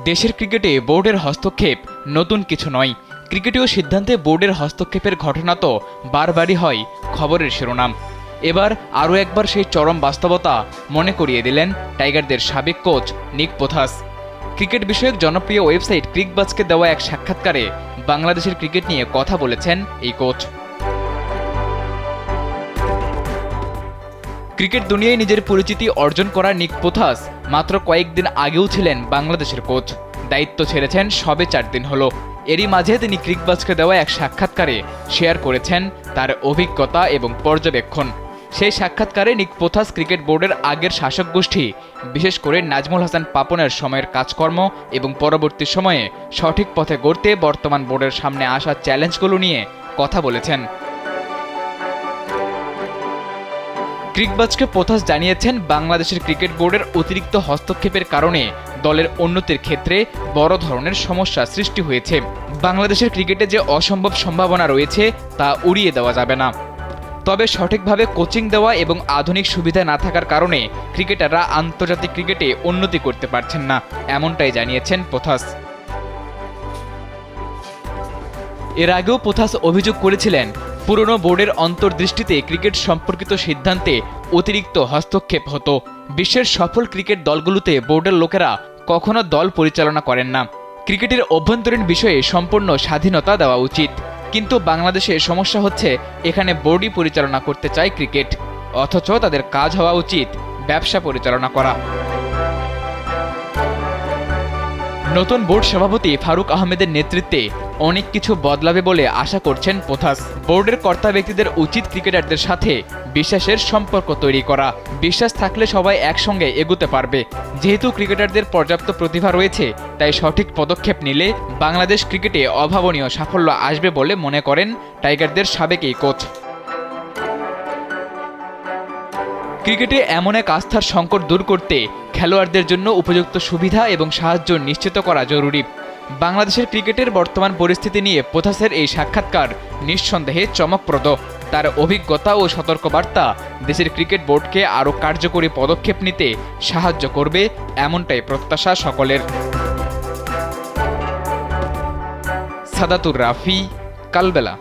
দেশের ক্রিকেটে বোর্ডের হস্তক্ষেপ নতুন কিছু নয়। ক্রিকেটীয় সিদ্ধান্তে বোর্ডের হস্তক্ষেপের ঘটনা তো বারবারই হয় খবরের শিরোনাম। এবার আরও একবার সেই চরম বাস্তবতা মনে করিয়ে দিলেন টাইগারদের সাবেক কোচ নিক পোথাস। ক্রিকেট বিষয়ক জনপ্রিয় ওয়েবসাইট ক্রিকবাজকে দেওয়া এক সাক্ষাৎকারে বাংলাদেশের ক্রিকেট নিয়ে কথা বলেছেন এই কোচ। ক্রিকেট দুনিয়ায় নিজের পরিচিতি অর্জন করা নিক পোথাস মাত্র কয়েকদিন আগেও ছিলেন বাংলাদেশের কোচ। দায়িত্ব ছেড়েছেন সবে 4 দিন হলো। এরই মাঝে তিনি ক্রিকবাজকে দেওয়া এক সাক্ষাৎকারে শেয়ার করেছেন তার অভিজ্ঞতা এবং পর্যবেক্ষণ। সেই সাক্ষাৎকারে নিক পোথাস ক্রিকেট বোর্ডের আগের শাসক গোষ্ঠী, বিশেষ করে নাজমুল হাসান পাপনের সময়ের কাজকর্ম এবং পরবর্তী সময়ে সঠিক পথে গড়তে বর্তমান বোর্ডের সামনে আসা চ্যালেঞ্জগুলো নিয়ে কথা বলেছেন। ক্রিকবাজকে পোথাস জানিয়েছেন, বাংলাদেশের ক্রিকেট বোর্ডের অতিরিক্ত হস্তক্ষেপের কারণে দলের উন্নতির ক্ষেত্রে বড় ধরনের সমস্যা সৃষ্টি হয়েছে। বাংলাদেশের ক্রিকেটে যে অসম্ভব সম্ভাবনা রয়েছে তা উড়িয়ে দেওয়া যাবে না। তবে সঠিকভাবে কোচিং দেওয়া এবং আধুনিক সুবিধা না থাকার কারণে ক্রিকেটাররা আন্তর্জাতিক ক্রিকেটে উন্নতি করতে পারছেন না, এমনটাই জানিয়েছেন পোথাস। এর আগেও পোথাস অভিযোগ করেছিলেন, পুরনো বোর্ডের অন্তর্দৃষ্টিতে ক্রিকেট সম্পর্কিত সিদ্ধান্তে অতিরিক্ত হস্তক্ষেপ হতো। বিশ্বের সফল ক্রিকেট দলগুলোতে বোর্ডের লোকেরা কখনো দল পরিচালনা করেন না। ক্রিকেটের অভ্যন্তরীণ বিষয়ে সম্পূর্ণ স্বাধীনতা দেওয়া উচিত। কিন্তু বাংলাদেশে সমস্যা হচ্ছে, এখানে বোর্ডই পরিচালনা করতে চায় ক্রিকেট, অথচ তাদের কাজ হওয়া উচিত ব্যবসা পরিচালনা করা। নতুন বোর্ড সভাপতি ফারুক আহমেদের নেতৃত্বে অনেক কিছু বদলাবে বলে আশা করছেন পোথাস। বোর্ডের কর্তা ব্যক্তিদের উচিত ক্রিকেটারদের সাথে বিশ্বাসের সম্পর্ক তৈরি করা। বিশ্বাস থাকলে সবাই একসঙ্গে এগোতে পারবে। যেহেতু ক্রিকেটারদের পর্যাপ্ত প্রতিভা রয়েছে, তাই সঠিক পদক্ষেপ নিলে বাংলাদেশ ক্রিকেটে অভাবনীয় সাফল্য আসবে বলে মনে করেন টাইগারদের সাবেক এই কোচ। ক্রিকেটে এমন এক আস্থার সংকট দূর করতে খেলোয়াড়দের জন্য উপযুক্ত সুবিধা এবং সাহায্য নিশ্চিত করা জরুরি। বাংলাদেশের ক্রিকেটের বর্তমান পরিস্থিতি নিয়ে পোথাসের এই সাক্ষাৎকার নিঃসন্দেহে চমকপ্রদ। তার অভিজ্ঞতা ও সতর্কবার্তা দেশের ক্রিকেট বোর্ডকে আরও কার্যকরী পদক্ষেপ নিতে সাহায্য করবে, এমনটাই প্রত্যাশা সকলের। সাদাতুর রাফি, কালবেলা।